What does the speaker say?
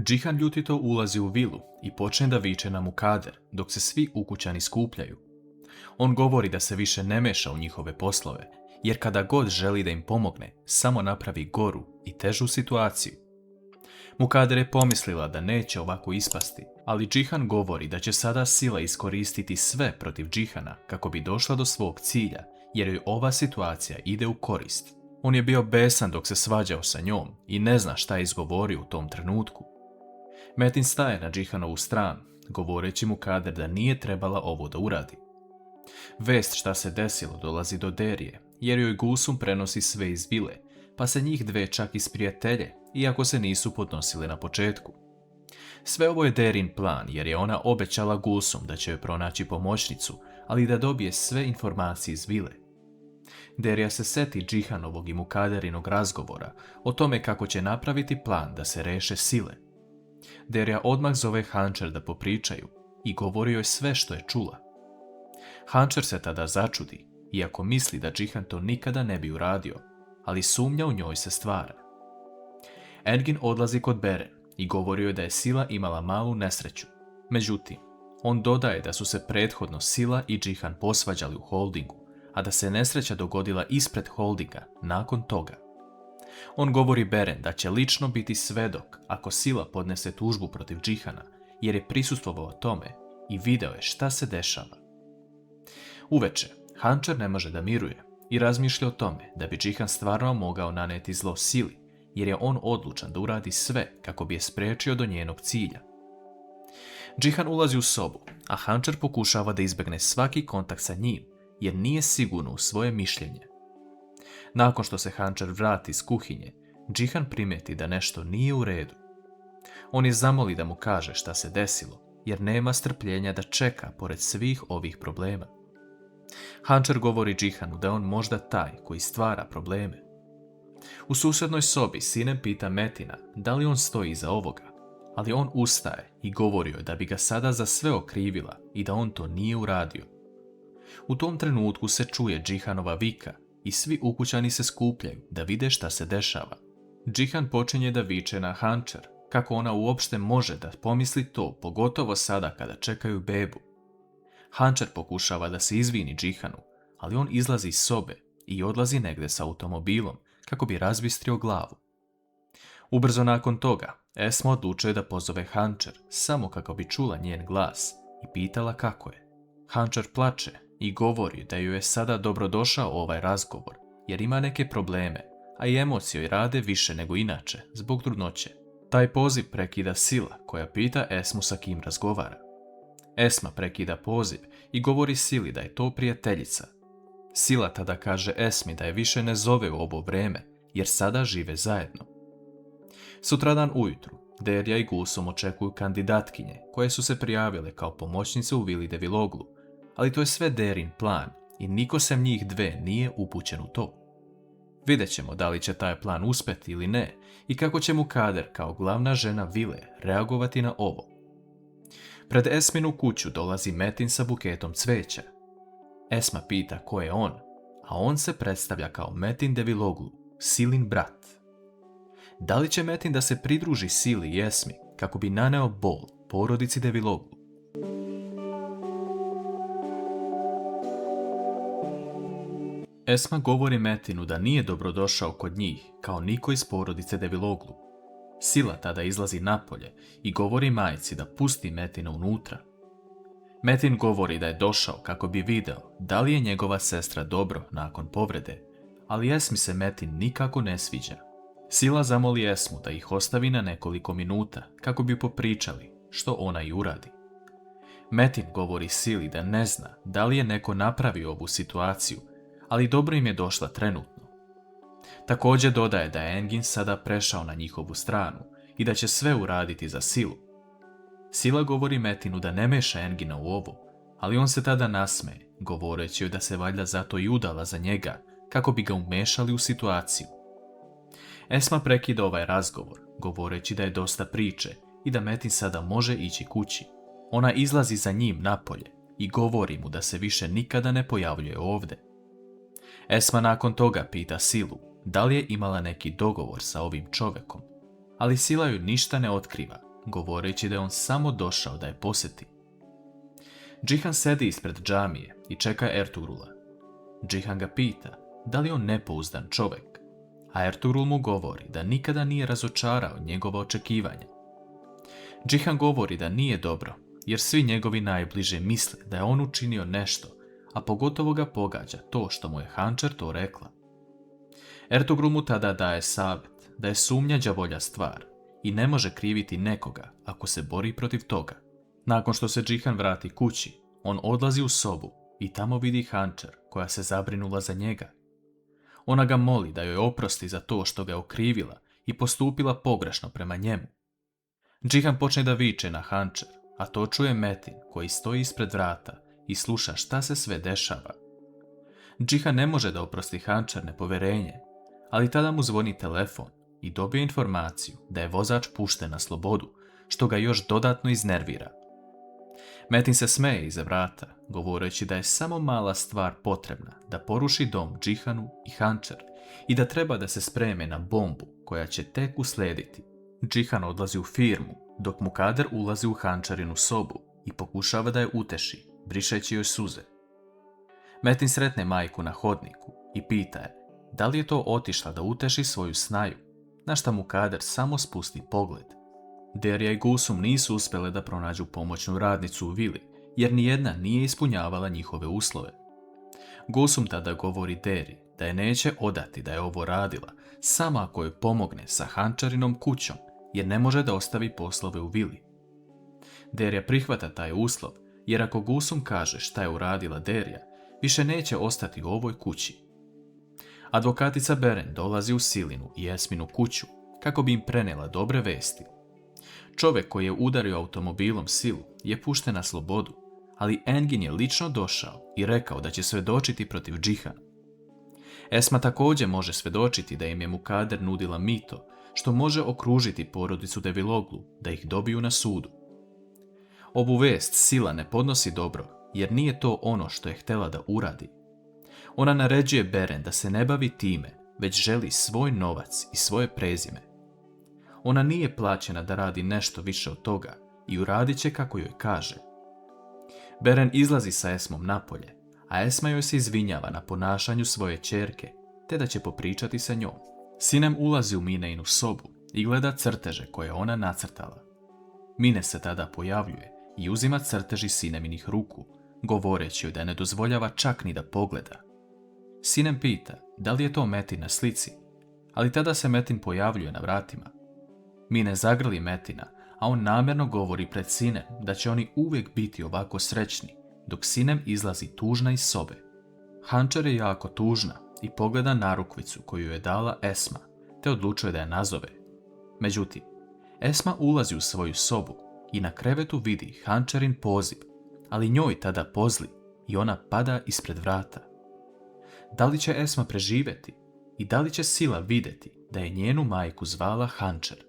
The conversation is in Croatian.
Džihan ljutito ulazi u vilu i počne da viče na Mukader, dok se svi ukućani skupljaju. On govori da se više ne meša u njihove poslove, jer kada god želi da im pomogne, samo napravi goru i težu situaciju. Mukader je pomislila da neće ovako ispasti, ali Džihan govori da će sada sila iskoristiti sve protiv Džihana kako bi došla do svog cilja, jer joj ova situacija ide u korist. On je bio besan dok se svađao sa njom i ne zna šta je izgovorio u tom trenutku. Metin staje na Džihanovu stranu, govoreći Mukader da nije trebala ovo da uradi. Vest šta se desilo dolazi do Derije, jer joj Gulsum prenosi sve iz vile, pa se njih dve čak isprijatelje, iako se nisu podnosile na početku. Sve ovo je Derin plan, jer je ona obećala Gulsum da će joj pronaći pomoćnicu, ali da dobije sve informacije iz vile. Derija se seti Džihanovog i Mukaderinog razgovora o tome kako će napraviti plan da se reše sile. Derija odmah zove Hančer da popričaju i govori joj sve što je čula. Hančer se tada začudi, iako misli da Džihan to nikada ne bi uradio, ali sumnja u njoj se stvara. Engin odlazi kod Beren i govori joj da je Sila imala malu nesreću. Međutim, on dodaje da su se prethodno Sila i Džihan posvađali u holdingu, a da se nesreća dogodila ispred holdinga nakon toga. On govori Beren da će lično biti svedok ako Sila podnese tužbu protiv Džihana, jer je prisustvovao tome i video je šta se dešava. Uveče, Hančer ne može da miruje i razmišlja o tome da bi Džihan stvarno mogao naneti zlo Sili, jer je on odlučan da uradi sve kako bi je spriječio do njenog cilja. Džihan ulazi u sobu, a Hančer pokušava da izbegne svaki kontakt sa njim, jer nije sigurno u svoje mišljenje. Nakon što se Hančer vrati iz kuhinje, Džihan primijeti da nešto nije u redu. On je zamoli da mu kaže šta se desilo, jer nema strpljenja da čeka pored svih ovih problema. Hančer govori Džihanu da on možda taj koji stvara probleme. U susjednoj sobi Sinem pita Metina da li on stoji iza ovoga, ali on ustaje i govori joj da bi ga sada za sve okrivila i da on to nije uradio. U tom trenutku se čuje Džihanova vika i svi ukućani se skupljaju da vide šta se dešava. Džihan počinje da viče na Hančer, kako ona uopšte može da pomisli to, pogotovo sada kada čekaju bebu. Hančer pokušava da se izvini Džihanu, ali on izlazi iz sobe i odlazi negde sa automobilom kako bi razbistrio glavu. Ubrzo nakon toga, Esma odlučuje da pozove Hančer samo kako bi čula njen glas i pitala kako je. Hančer plače i govori da joj je sada dobrodošao ovaj razgovor, jer ima neke probleme, a i emocije joj rade više nego inače zbog trudnoće. Taj poziv prekida Sila, koja pita Esmu sa kim razgovara. Esma prekida poziv i govori Sili da je to prijateljica. Sila tada kaže Esmi da je više ne zove u ovo vreme, jer sada žive zajedno. Sutradan ujutru, Derija i Gulsum očekuju kandidatkinje koje su se prijavile kao pomoćnice u vili Deviloglu, ali to je sve Derin plan i niko sem njih dve nije upućen u to. Vidjet ćemo da li će taj plan uspjeti ili ne i kako će Mukader kao glavna žena vile reagovati na ovo. Pred Esminu kuću dolazi Metin sa buketom cveća. Esma pita ko je on, a on se predstavlja kao Metin Deviloglu, Silin brat. Da li će Metin da se pridruži Sili i Esmi kako bi naneo bol porodici Deviloglu? Esma govori Metinu da nije dobrodošao kod njih kao niko iz porodice Deviloglu. Sila tada izlazi napolje i govori majci da pusti Metina unutra. Metin govori da je došao kako bi video da li je njegova sestra dobro nakon povrede, ali Esmi se Metin nikako ne sviđa. Sila zamoli Esmu da ih ostavi na nekoliko minuta kako bi popričali, što ona i uradi. Metin govori Sili da ne zna da li je neko napravio ovu situaciju, ali dobro im je došla trenutno. Također dodaje da je Engin sada prešao na njihovu stranu i da će sve uraditi za Silu. Sila govori Metinu da ne meša Engina u ovo, ali on se tada nasmeje, govoreći joj da se valjda zato i udala za njega, kako bi ga umešali u situaciju. Esma prekida ovaj razgovor, govoreći da je dosta priče i da Metin sada može ići kući. Ona izlazi za njim napolje i govori mu da se više nikada ne pojavljuje ovdje. Esma nakon toga pita Silu da li je imala neki dogovor sa ovim čovekom, ali Sila joj ništa ne otkriva govoreći da je on samo došao da je posjeti. Džihan sedi ispred džamije i čeka Ertugrula. Džihan ga pita da li je on nepouzdan čovjek, a Ertugrul mu govori da nikada nije razočarao njegova očekivanja. Džihan govori da nije dobro, jer svi njegovi najbliže misle da je on učinio nešto, a pogotovo ga pogađa to što mu je Hančer to rekla. Ertugrul mu tada daje savjet da je sumnja đavolja stvar i ne može kriviti nekoga ako se bori protiv toga. Nakon što se Džihan vrati kući, on odlazi u sobu i tamo vidi Hančer koja se zabrinula za njega. Ona ga moli da joj oprosti za to što ga je okrivila i postupila pogrešno prema njemu. Džihan počne da viče na Hančer, a to čuje Metin koji stoji ispred vrata i sluša šta se sve dešava. Džihan ne može da oprosti Hančer nepoverenje, ali tada mu zvoni telefon i dobije informaciju da je vozač pušten na slobodu, što ga još dodatno iznervira. Metin se smeje iza vrata, govoreći da je samo mala stvar potrebna da poruši dom Džihanu i Hančer i da treba da se spreme na bombu koja će tek uslediti. Džihan odlazi u firmu, dok mu Kader ulazi u Hančerinu sobu i pokušava da je uteši, brišeći joj suze. Metin sretne majku na hodniku i pita je da li je to otišla da uteši svoju snaju, na šta mu Kader samo spusti pogled. Derija i Gulsum nisu uspjele da pronađu pomoćnu radnicu u vili, jer nijedna nije ispunjavala njihove uslove. Gulsum tada govori Deri da je neće odati da je ovo radila, samo ako joj pomogne sa Hančarinom kućom, jer ne može da ostavi poslove u vili. Derija prihvata taj uslov, jer ako Gulsum kaže šta je uradila Derija, više neće ostati u ovoj kući. Advokatica Beren dolazi u Silinu i Esminu kuću kako bi im prenela dobre vesti. Čovjek koji je udario automobilom Silu je pušten na slobodu, ali Engin je lično došao i rekao da će svedočiti protiv Džihana. Esma također može svedočiti da im je Mukader nudila mito, što može okružiti porodicu Deviloglu da ih dobiju na sudu. Ovu vest Sila ne podnosi dobro, jer nije to ono što je htjela da uradi. Ona naređuje Beren da se ne bavi time, već želi svoj novac i svoje prezime. Ona nije plaćena da radi nešto više od toga i uradit će kako joj kaže. Beren izlazi sa Esmom napolje, a Esma joj se izvinjava na ponašanju svoje ćerke, te da će popričati sa njom. Sinem ulazi u Mineinu sobu i gleda crteže koje je ona nacrtala. Mine se tada pojavljuje i uzima crtež iz Sineminih ruku, govoreći joj da ne dozvoljava čak ni da pogleda. Sinem pita da li je to Metin na slici, ali tada se Metin pojavljuje na vratima. Mine zagrli Metina, a on namjerno govori pred Sinem da će oni uvijek biti ovako srećni, dok Sinem izlazi tužna iz sobe. Hančer je jako tužna i pogleda narukvicu koju je dala Esma, te odlučuje da je nazove. Međutim, Esma ulazi u svoju sobu i na krevetu vidi Hančerin poziv, ali njoj tada pozli i ona pada ispred vrata. Da li će Esma preživjeti i da li će Sila vidjeti da je njenu majku zvala Hančer?